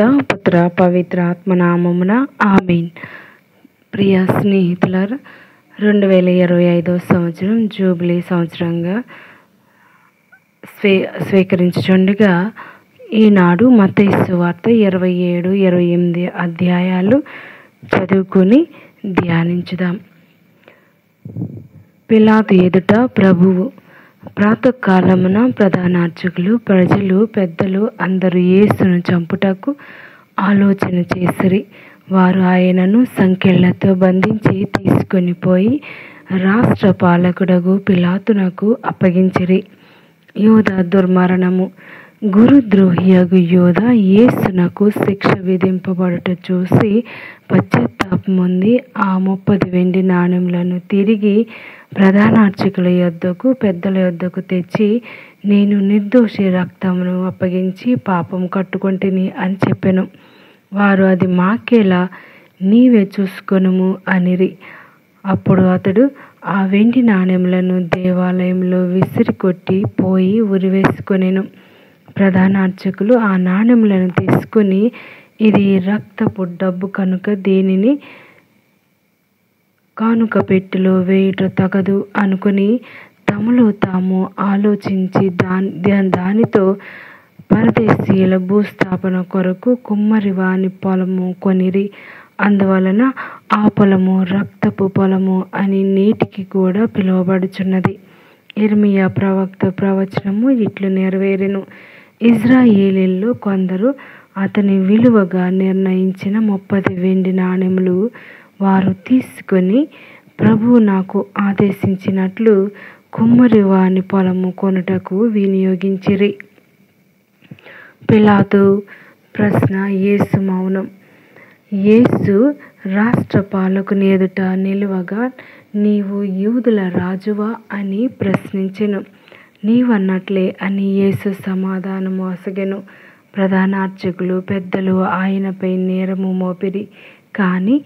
పిత పుత్ర పవిత్ర ఆత్మనామమున ఆమేన్. ప్రియ స్నేహితులారా, 2025 సంవత్సరం జూబిలీ సంవత్సరంగా స్వీకరించుచుండగా ఈనాడు మత్తయి సువార్త 27, 28 అధ్యాయాలు చదువుకుని ధ్యానించుదాం. పిలాతు ఎదుట ప్రభువు. ప్రాతకాలమున ప్రధానార్చకులు, ప్రజలు, పెద్దలు అందరూ యేసును చంపుటకు ఆలోచన చేసిరి. వారు ఆయనను సంకెళ్లతో బంధించి తీసుకొని పోయి రాష్ట్ర పాలకుడగు పిలాతునకు అప్పగించిరి. యూదా దుర్మరణము. గురుద్రోహియగు యూదా యేసునకు శిక్ష విధింపబడుట చూసి పశ్చాత్తాపముంది ఆ 30 వెండి నాణెములను తిరిగి ప్రధానార్చకుల యొద్దకు, పెద్దల యొద్దకు తెచ్చి, నేను నిర్దోషి రక్తమును అప్పగించి పాపం కట్టుకొంటిని అని చెప్పెను. వారు, అది మాకేలా, నీవే చూసుకొనుము అనిరి. అప్పుడు అతడు ఆ వెండి నాణెములను దేవాలయంలో విసిరికొట్టి పోయి ఉరివేసుకొనెను. ప్రధానార్చకులు ఆ నాణెములను తీసుకుని, ఇది రక్తపు డబ్బు కనుక దీనిని కానుక పెట్టెలో వేయుట తగదు అనుకుని తమలో తాము ఆలోచించి దానితో పరదేశీయుల భూస్థాపన కొరకు కుమ్మరివాని పొలము కొనిరి. అందువలన ఆ పొలము రక్తపు పొలము అని నేటికి కూడా పిలువబడుచున్నది. ఇర్మియా ప్రవక్త ప్రవచనము ఇట్లు నెరవేరెను. ఇజ్రాయేలీల్లో కొందరు అతని విలువగా నిర్ణయించిన 30 వెండి నాణెములు వారు తీసుకొని ప్రభువు నాకు ఆదేశించినట్లు కుమ్మరివాని పొలము కొనుటకు వినియోగించిరి. పిలాతు ప్రశ్న. యేసు మౌనం. యేసు రాష్ట్ర పాలకుని ఎదుట నిలువగా, నీవు యూదుల రాజువా అని ప్రశ్నించెను. నీవన్నట్లే అని యేసు సమాధానము అసగెను. ప్రధానార్చకులు, పెద్దలు ఆయనపై నేరము మోపిరి, కానీ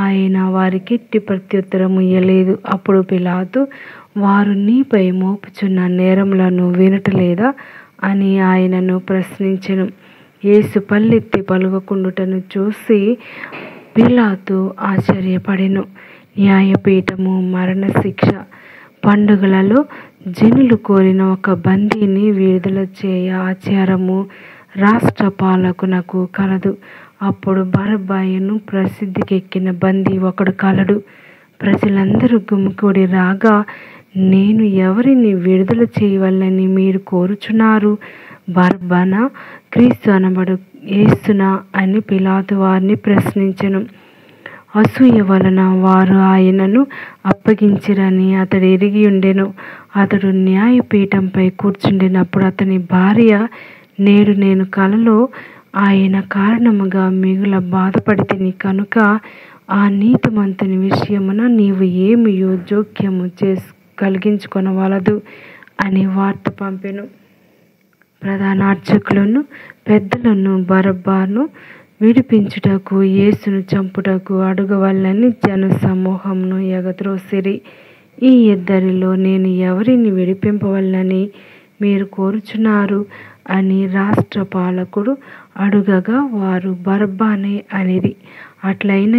ఆయన వారికెట్టి ప్రత్యుత్తరము ఇయ్యలేదు. అప్పుడు పిలాతు, వారు నీపై మోపుచున్న నేరములను వినటలేదా అని ఆయనను ప్రశ్నించెను. యేసు పల్లెత్తి పలుకకుండుటను చూసి పిలాతు ఆశ్చర్యపడెను. న్యాయపీఠము, మరణశిక్ష. పండుగలలో జనులు కోరిన ఒక బందీని విడుదల చేయ ఆచారము రాష్ట్ర పాలకునకు కలదు. అప్పుడు బరబ్బను, ప్రసిద్ధికెక్కిన బందీ ఒకడు కలడు. ప్రజలందరూ గుమికూడి రాగా, నేను ఎవరిని విడుదల చేయవలనని మీరు కోరుచున్నారు? బరబ్బనా, క్రీస్తు అనబడు యేసునా అని పిలాతు వారిని ప్రశ్నించెను. అసూయ వలన వారు ఆయనను అప్పగించిరని అతడు ఎరిగి ఉండెను. అతడు న్యాయపీఠంపై కూర్చుండినప్పుడు అతని భార్య, నేడు నేను కలలో ఆయన కారణముగా మిగుల బాధపడితిని కనుక ఆ నీతిమంతుని విషయమున నీవు ఏమియో జోక్యము కలిగించుకొనవలదు అని వార్త పంపెను. ప్రధానార్చకులను, పెద్దలను బరబ్బను విడిపించుటకు, యేసును చంపుటకు అడుగవలనని జన సమూహమును ఎగత్రోసిరి. ఈ ఇద్దరిలో నేను ఎవరిని విడిపింపవలనని మీరు కోరుచున్నారు అని రాష్ట్ర పాలకుడు అడుగగా, వారు బరబ్బనే అనిరి. అట్లయిన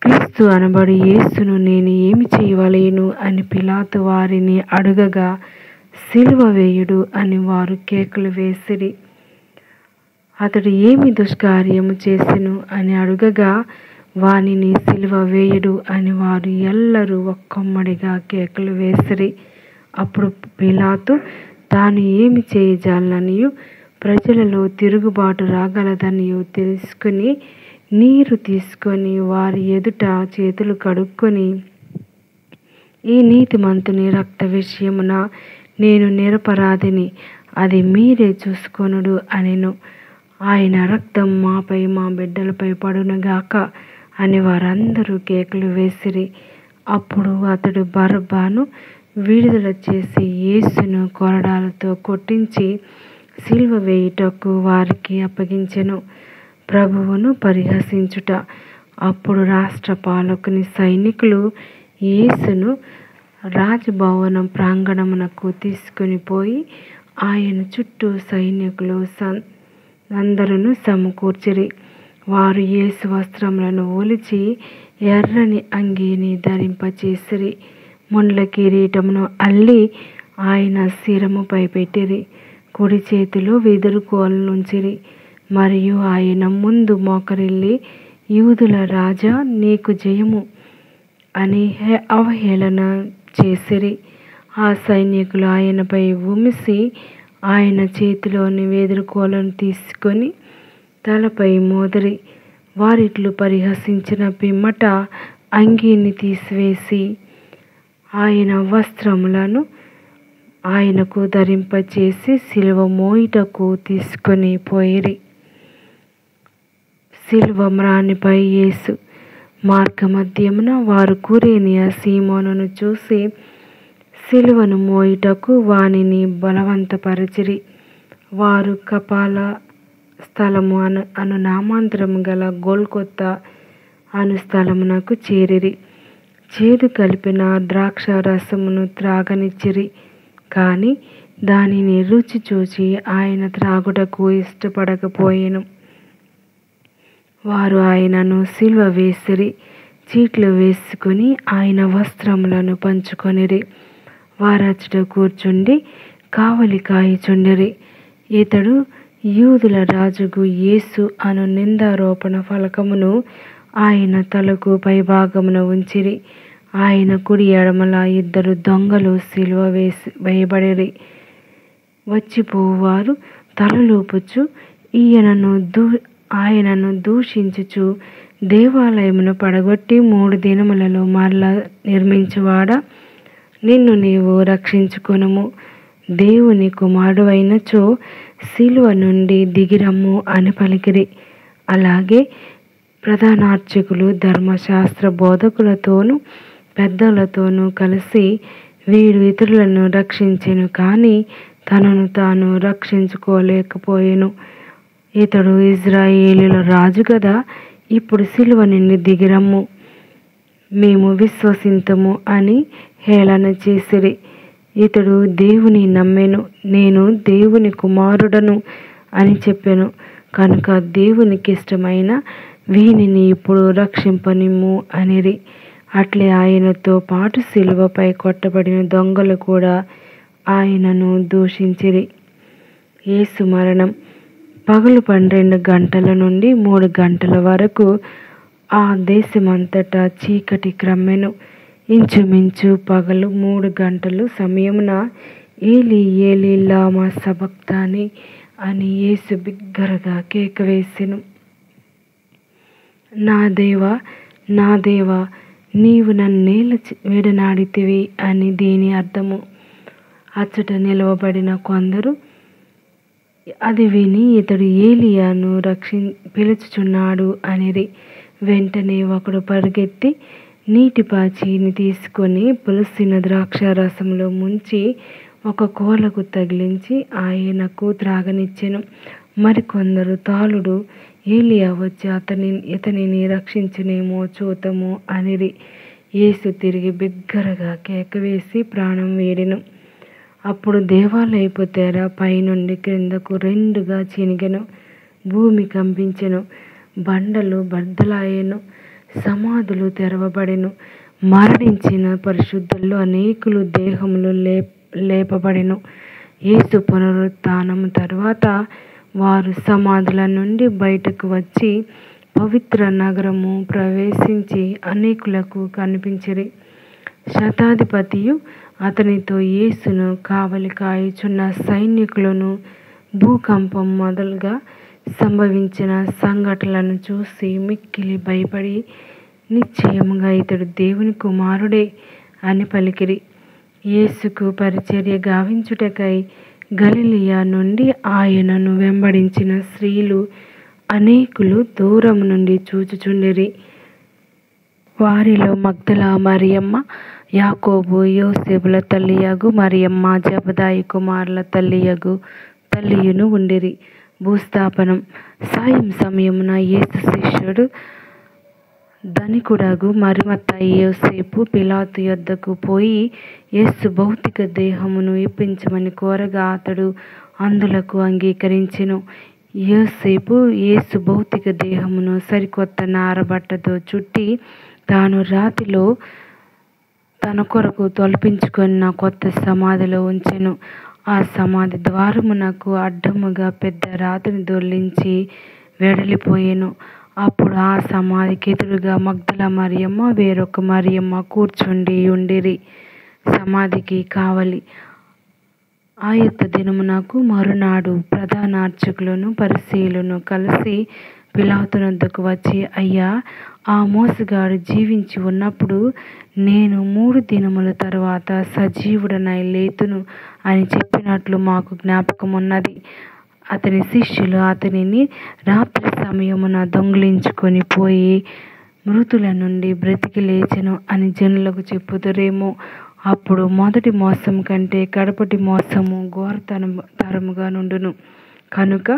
క్రీస్తు అనబడు యేసును నేను ఏమి చేయవలెను అని పిలాతు వారిని అడుగగా, సిలువ వేయుడు అని వారు కేకలు వేసిరి. అతడు ఏమి దుష్కార్యము చేసెను అని అడుగగా, వానిని సిలువ వేయుడు అని వారు ఎల్లరూ ఒక్కమ్మడిగా కేకలు వేసిరి. అప్పుడు పిలాతు తాను ఏమి చేయజాలననియు ప్రజలలో తిరుగుబాటు రాగలదనియు తెలుసుకుని నీరు తీసుకొని వారి ఎదుట చేతులు కడుక్కొని, ఈ నీతిమంతుని రక్త విషయమున నేను నిరపరాధిని, అది మీరే చూసుకొనుడు అనెను. ఆయన రక్తం మాపై, మా బిడ్డలపై పడునుగాక అని వారందరూ కేకలు వేసిరి. అప్పుడు అతడు బరబ్బను విడుదల చేసి యేసును కొరడాలతో కొట్టించి సిలువ వేయుటకు వారికి అప్పగించెను. ప్రభువును పరిహసించుట. అప్పుడు రాష్ట్ర పాలకుని సైనికులు యేసును రాజభవనం ప్రాంగణమునకు తీసుకొని పోయి ఆయన చుట్టూ సైనికులు అందరూ సమకూర్చిరి. వారు యేసు వస్త్రములను ఒలిచి ఎర్రని అంగీని ధరింపచేసిరి. ముండ్ల కిరీటమును అల్లి ఆయన శిరముపై పెట్టిరి. కుడి చేతిలో వెదురు కోలుంచిరి. మరియు ఆయన ముందు మోకరిల్లి, యూదుల రాజా, నీకు జయము అని అవహేళన చేసిరి. ఆ సైనికులు ఆయనపై ఉమిసి ఆయన చేతిలోని వెదురుకోలను తీసుకొని తలపై మోదిరి. వారిట్లు పరిహసించిన పిమ్మట అంగీని తీసివేసి ఆయన వస్త్రములను ఆయనకు ధరింపచేసి సిలువ మోయుటకు తీసుకొని పోయిరి. సిలువ మ్రానిపై యేసు. మార్గమధ్యమున వారు కురేనియ సీమోనును చూసి సిలువను మోయుటకు వానిని బలవంతపరచిరి. వారు కపాల స్థలము అను నామాంతరము గల గొల్గొతా అను స్థలమునకు చేరిరి. చేదు కలిపిన ద్రాక్ష రసమును త్రాగనిచ్చిరి. కానీ దానిని రుచి చూచి ఆయన త్రాగుటకు ఇష్టపడకపోయెను. వారు ఆయనను సిలువ వేసిరి. చీట్లు వేసుకుని ఆయన వస్త్రములను పంచుకొనిరి. వారచ్చట కూర్చుండి కావలి కాయుచుండిరి. ఇతడు యూదుల రాజుకు యేసు అను నిందారోపణ ఫలకమును ఆయన తలకు పైభాగమున ఉంచిరి. ఆయన కుడి ఎడమల ఇద్దరు దొంగలు సిలువ వేయబడిరి. వచ్చిపోవారు తలలూపుచు ఆయనను దూషించుచు, దేవాలయమును పడగొట్టి 3 దినములలో మరలా నిర్మించువాడా, నిన్ను నీవు రక్షించుకొనుము. దేవుని కుమారుడు అయినచో సిలువ నుండి దిగిరమ్ము అని పలికిరి. అలాగే ప్రధానార్చకులు ధర్మశాస్త్ర బోధకులతోనూ పెద్దలతోనూ కలిసి, వీడు ఇతరులను రక్షించెను కానీ తనను తాను రక్షించుకోలేకపోయెను. ఇతడు ఇజ్రాయేలీయుల రాజు కదా, ఇప్పుడు సిలువ నుండి దిగిరమ్ము, మేము విశ్వసింతము అని హేళన చేసిరి. ఇతడు దేవుని నమ్మెను, నేను దేవుని కుమారుడను అని చెప్పెను. కనుక దేవునికి ఇష్టమైన వీనిని ఇప్పుడు రక్షింపనిమ్ము అనిరి. అట్లే ఆయనతో పాటు సిలువపై కొట్టబడిన దొంగలు కూడా ఆయనను దూషించిరి. యేసు మరణం. పగలు 12 గంటల నుండి 3 గంటల వరకు ఆ దేశమంతటా చీకటి క్రమ్మెను. ఇంచుమించు పగలు 3 గంటలు సమయమున ఏలీ ఏలీ లామా సబక్తాని అని యేసు బిగ్గరగా కేక వేసెను. నా దేవా, నా దేవా, నీవు నన్నేల విడనాడితివి అని దీని అర్థము. అచ్చట నిలవబడిన కొందరు అది విని, ఇతడు ఏలియాను పిలుచుచున్నాడు అనిరి. వెంటనే ఒకడు పరిగెత్తి నీటి పాచిని తీసుకొని పులిసిన ద్రాక్ష రసంలో ముంచి ఒక కోలకు తగిలించి ఆయనకు త్రాగనిచ్చెను. మరికొందరు తాళుడు, ఏలియా వచ్చి ఇతనిని రక్షించునేమో చూతము అనిరి. యేసు తిరిగి బిగ్గరగా కేకవేసి ప్రాణం వీడెను. అప్పుడు దేవాలయపు తెర పైనుండి క్రిందకు 2గా చినిగెను. భూమి కంపించెను. బండలు బద్దలాయెను. సమాధులు తెరవబడెను. మరణించిన పరిశుద్ధుల్లో అనేకులు దేహములు లేపబడెను. యేసు పునరుత్థానము తరువాత వారు సమాధుల నుండి బయటకు వచ్చి పవిత్ర నగరము ప్రవేశించి అనేకులకు కనిపించిరి. శతాధిపతియు అతనితో యేసును కావలి కాయుచున్న సైనికులను భూకంపం మొదలుగా సంభవించిన సంఘటనలను చూసి మిక్కిలి భయపడి, నిశ్చయముగా ఇతడు దేవుని కుమారుడే అని పలికిరి. యేసుకు పరిచర్య గావించుటకై గలిలయ నుండి ఆయనను వెంబడించిన స్త్రీలు అనేకులు దూరం నుండి చూచుచుండిరి. వారిలో మగ్దలా మరియమ్మ, యాకోబు యోసేపుల తల్లియగు మరియమ్మ, జబదాయి కుమారుల తల్లియును ఉండిరి. భూస్థాపనం. సాయం సమయమున యేసు శిష్యుడు ధనికుడగు మరిమత్తయి యోసేపు పిలాతు యొద్దకు పోయి యేసు భౌతిక దేహమును ఇప్పించమని కోరగా అతడు అందులకు అంగీకరించెను. యోసేపు యేసు భౌతిక దేహమును సరికొత్త నారబట్టతో చుట్టి తాను రాతిలో తన కొరకు తొలపించుకున్న కొత్త సమాధిలో ఉంచెను. ఆ సమాధి ద్వారమునకు అడ్డముగా పెద్ద రాతిని దొర్లించి వెడలిపోయెను. అప్పుడు ఆ సమాధికి ఎదురుగా మగ్దల మరియమ్మ వేరొక మరియమ్మ కూర్చుండి ఉండిరి. సమాధికి కావలి. ఆ యొక్క దినమునకు మరునాడు ప్రధాన అర్చకులను పరిసయ్యులను కలిసి పిలాతునొద్దకు వచ్చి, అయ్యా, ఆ మోసగాడు జీవించి ఉన్నప్పుడు నేను 3 దినముల తరువాత సజీవుడనై లేతును అని చెప్పినట్లు మాకు జ్ఞాపకమున్నది. అతని శిష్యులు అతనిని రాత్రి సమయమున దొంగిలించుకొని పోయి మృతుల నుండి బ్రతికి లేచెను అని జనులకు చెప్పుదురేమో. అప్పుడు మొదటి మోసం కంటే కడపటి మోసము ఘోరతరముగా నుండును. కనుక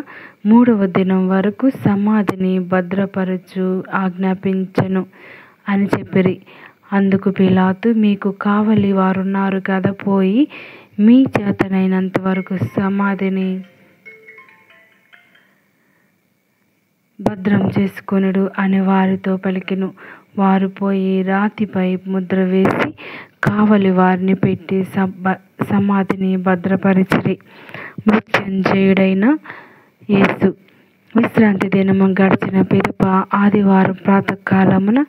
3వ దినం వరకు సమాధిని భద్రపరచు ఆజ్ఞాపించెను అని చెప్పిరి. అందుకు పిలాతు, మీకు కావలి వారున్నారు కదా, పోయి మీ చేతనైనంత వరకు సమాధిని భద్రం చేసుకొనుడు అని వారితో పలికెను. వారు పోయి రాతిపై ముద్ర వేసి కావలి వారిని పెట్టి సమాధిని భద్రపరిచిరి. మృత్యుంజయుడైన యేసు. విశ్రాంతి దినము గడిచిన పిదప ఆదివారం ప్రాతకాలమున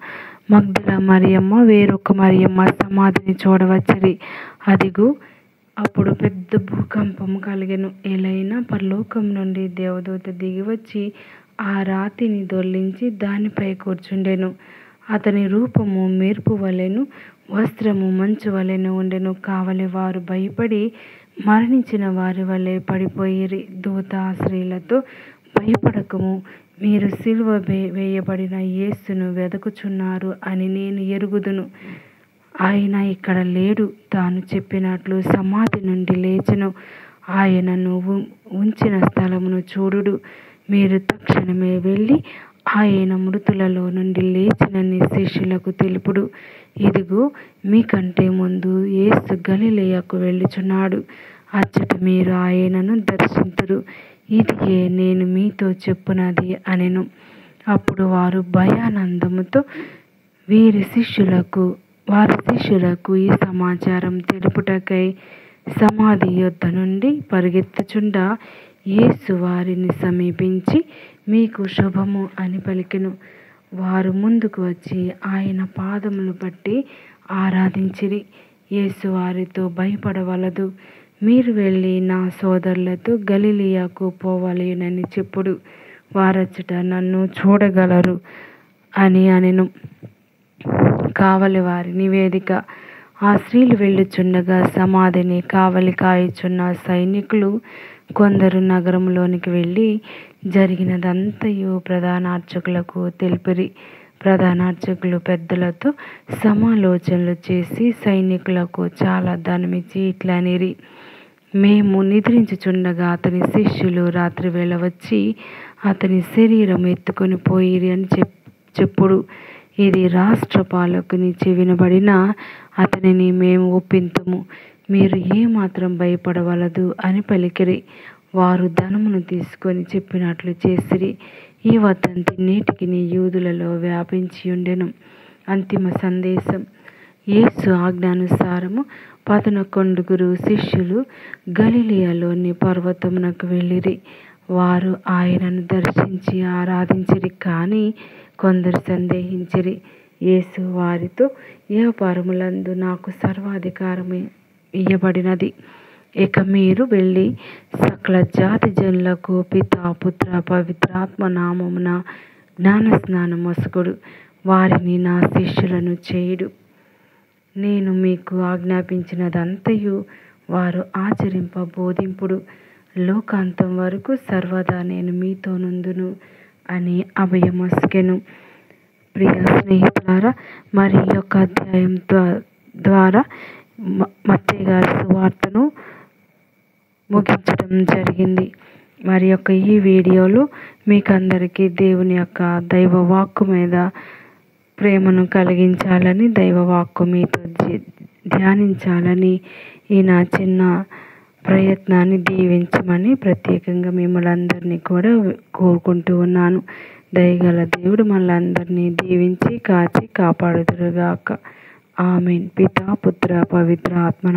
మగ్దల మరియమ్మ వేరొక మరియమ్మ సమాధిని చూడవచ్చిరి. అదిగో, అప్పుడు పెద్ద భూకంపము కలిగెను. ఏలైనా పరలోకం నుండి దేవదూత దిగివచ్చి ఆ రాతిని దొర్లించి దానిపై కూర్చుండెను. అతని రూపము మెరుపు వలెను, వస్త్రము మంచు వలెను ఉండెను. కావలి వారు భయపడి మరణించిన వారి వలె పడిపోయిరి. దూత ఆ స్త్రీలతో, భయపడకము, మీరు సిలువ వేయబడిన యేసును వెదకుచున్నారు అని నేను ఎరుగుదును. ఆయన ఇక్కడ లేడు. తాను చెప్పినట్లు సమాధి నుండి లేచెను. ఆయనను ఉంచిన స్థలమును చూడుడు. మీరు తక్షణమే వెళ్ళి ఆయన మృతులలో నుండి లేచినని శిష్యులకు తెలుపుడు. ఇదిగో, మీకంటే ముందు యేసు గలిలయకు వెళ్ళుచున్నాడు. అచ్చట మీరు ఆయనను దర్శింతురు. ఇదియే నేను మీతో చెప్పునది అనెను. అప్పుడు వారు భయానందముతో వారి శిష్యులకు ఈ సమాచారం తెలుపుటకై సమాధి యొద్ద నుండి పరిగెత్తుచుండా యేసు వారిని సమీపించి, మీకు శుభము అని పలికెను. వారు ముందుకు వచ్చి ఆయన పాదములు పట్టి ఆరాధించిరి. యేసు వారితో, భయపడవలదు. మీరు వెళ్ళి నా సోదరులతో గలిలయకు పోవలెనని చెప్పుడు. వారచ్చట నన్ను చూడగలరు అని అనెను. కావలి వారి నివేదిక. ఆ స్త్రీలు వెళ్ళుచుండగా సమాధిని కావలి కాయుచున్న సైనికులు కొందరు నగరంలోనికి వెళ్ళి జరిగినదంతయు ప్రధాన అర్చకులకు తెలిపిరి. ప్రధాన అర్చకులు పెద్దలతో సమాలోచనలు చేసి సైనికులకు చాలా ధనమిచ్చి ఇట్లా అనిరి, మేము నిద్రించుచుండగా అతని శిష్యులు రాత్రి వేళ వచ్చి అతని శరీరం ఎత్తుకొని పోయిరి అని చెప్పుడు. ఇది రాష్ట్రపాలకునిచే వినబడిన అతనిని మేము ఒప్పింతుము. మీరు ఏమాత్రం భయపడవలదు అని పలికిరి. వారు ధనమును తీసుకొని చెప్పినట్లు చేసిరి. ఈ వదంతి నేటికి యూదులలో వ్యాపించి ఉండెను. అంతిమ సందేశం. యేసు ఆజ్ఞానుసారము 11 శిష్యులు గలిలయలోని పర్వతమునకు వెళ్ళిరి. వారు ఆయనను దర్శించి ఆరాధించిరి. కానీ కొందరు సందేహించిరి. యేసు వారితో, వ్యాపారములందు నాకు సర్వాధికారము ఇయ్యబడినది. ఇక మీరు వెళ్ళి సకల జాతి జనులకు పితా, పుత్ర, పవిత్రాత్మ నామమున జ్ఞానస్నానం మొసగుడు. వారిని నా శిష్యులను చేయుడు. నేను మీకు ఆజ్ఞాపించినదంతయు వారు ఆచరింప బోధింపుడు. లోకాంతం వరకు సర్వదా నేను మీతో నుందును అని అభయమొసగెను. ప్రియ స్నేహితులారా, మరి ఈ యొక్క అధ్యాయం ద్వారా మత్తయి గారి సువార్తను ముగించడం జరిగింది. మరి యొక్క ఈ వీడియోలో మీకు అందరికీ దేవుని యొక్క దైవ వాక్కు మీద ప్రేమను కలిగించాలని, దైవ వాక్కు మీతో ధ్యానించాలని ఈ నా చిన్న ప్రయత్నాన్ని దీవించమని ప్రత్యేకంగా మిమ్మల్ని అందరినీ కూడా కోరుకుంటూ ఉన్నాను. దయగల దేవుడు మనలందరినీ దీవించి కాచి కాపాడుదురుగాక. ఆమేన్. పితా పుత్ర పవిత్ర ఆత్మ